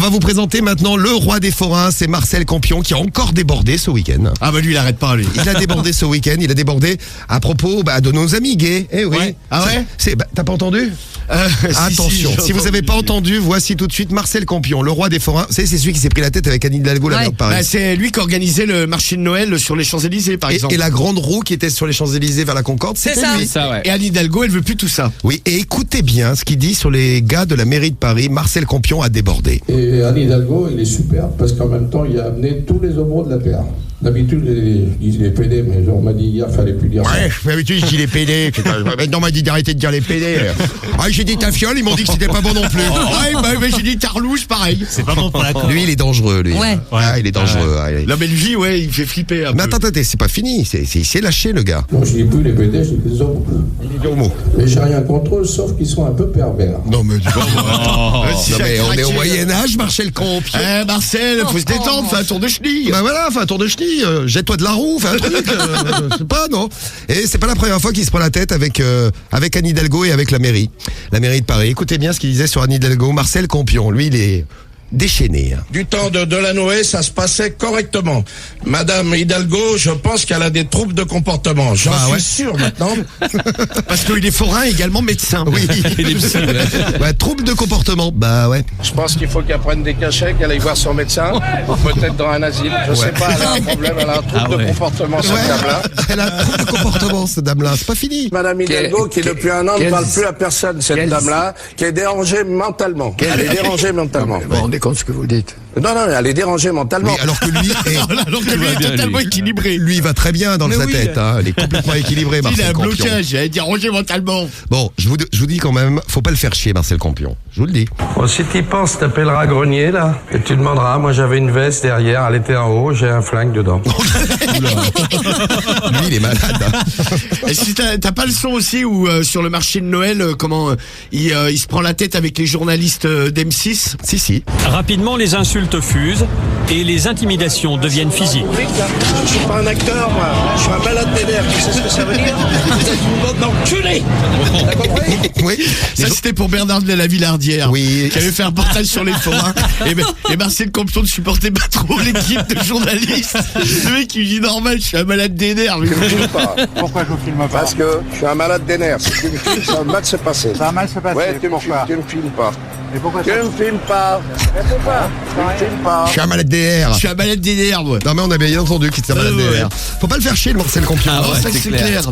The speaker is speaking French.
va vous présenter maintenant le roi des forains, c'est Marcel Campion qui a encore débordé ce week-end. Ah bah lui il arrête pas lui. Il a débordé ce week-end, il a débordé à propos de nos amis gays. Eh oui. Ouais. Ah ouais t'as pas entendu Attention, si vous avez pas entendu, voici tout de suite Marcel Campion, le roi des forains. C'est celui qui s'est pris la tête avec Anne Hidalgo la veille de Paris. Bah, c'est lui qui organisait le marché de Noël sur les Champs-Élysées par exemple. Et la grande roue qui était sur les Champs-Élysées vers la Concorde, c'était lui. Ça, ouais. Et Anne Hidalgo, elle veut plus tout ça. Oui, et écoutez bien ce qu'il dit sur les gars de la mairie de Paris. Marcel Campion a débordé. Et Anne Hidalgo, il est super parce qu'en même temps, il a amené tous les homos de la terre. D'habitude, ils disent les PD, mais on m'a dit hier, fallait plus dire ça. Ouais, d'habitude, je dis les PD. Maintenant, on m'a dit d'arrêter de dire les PD. Ah, j'ai dit ta fiole, ils m'ont dit que c'était pas bon non plus. Ouais, j'ai dit Tarlouche, pareil. C'est pas bon pour la Lui, il est dangereux, lui. Ouais. Ah, il est dangereux. Ouais. Non mais lui, ouais, il fait flipper un Mais peu. attends, c'est pas fini. Il s'est lâché, le gars. Donc, je dis plus les PD, je dis les homos. Il est homo. Mais j'ai rien contre eux, sauf qu'ils sont un peu pervers. Non, mais Si non, mais j'ai on est craqué, au Moyen-Âge, Marcel Campion. Marcel, faut se détendre, fais un tour de chenille. Bah voilà, fais un tour de chenille, jette-toi de la roue, fais un truc, je sais pas, non. Et c'est pas la première fois qu'il se prend la tête avec Anne Hidalgo et avec la mairie de Paris. Écoutez bien ce qu'il disait sur Anne Hidalgo, Marcel Campion, lui il est déchaîné. Du temps de Delanoë, ça se passait correctement. Madame Hidalgo, je pense qu'elle a des troubles de comportement. J'en suis sûr maintenant. Parce qu'il est forain également médecin. Oui, il est ouais, trouble de comportement. Bah ouais. Je pense qu'il faut qu'elle prenne des cachets, qu'elle aille voir son médecin, ou peut-être dans un asile. Je sais pas, elle a un problème, elle a un trouble de comportement, cette dame-là. Elle a un trouble de comportement, cette dame-là. C'est pas fini. Madame Hidalgo, qui depuis un an ne parle plus à personne, cette dame-là, qui est dérangée mentalement. Elle est dérangée mentalement. Compte ce que vous dites. Non, elle est dérangée mentalement. Oui, alors que lui Alors que lui est totalement équilibré. lui il va très bien dans sa tête. Hein. Il est complètement équilibré, Il a Marcel un Campion. blocage, il a dérangé mentalement. Bon, je vous dis quand même, faut pas le faire chier, Marcel Campion. Je vous le dis. Bon, si t'y penses, t'appelleras Grenier, là, et tu demanderas. Moi, j'avais une veste derrière, elle était en haut, j'ai un flingue dedans. Lui, il est malade. Hein. Est-ce que t'as pas le son aussi où sur le marché de Noël, comment il se prend la tête avec les journalistes d'M6? Si. Rapidement, les insultes fusent et les intimidations deviennent physiques. Je suis pas un acteur, moi. Je suis un malade des nerfs. Tu sais ce que ça veut dire? Vous êtes une bande d'enculés. T'as compris? Oui. Ça, c'était pour Bernard de la Villardière, Oui. qui avait fait un reportage sur les forains. Et Marcel Campion ne supportait pas trop l'équipe de journalistes. Le mec, il dit normal, je suis un malade des nerfs. Tu me filmes pas. Pourquoi je vous filme pas? Parce que je suis un malade des nerfs. Si tu me filmes, ça va mal se passer. Ça va mal se passer. Ouais, tu me filmes pas. Mais pourquoi tu me filmes pas? Réponds pas. Tu me filmes pas. Je suis un malade des nerfs. Je suis un malade des nerfs, moi. Non mais on a bien entendu qu'il était un malade des nerfs. Faut pas le faire chier, le Marcel Campion. Ah ouais, ça c'est clair.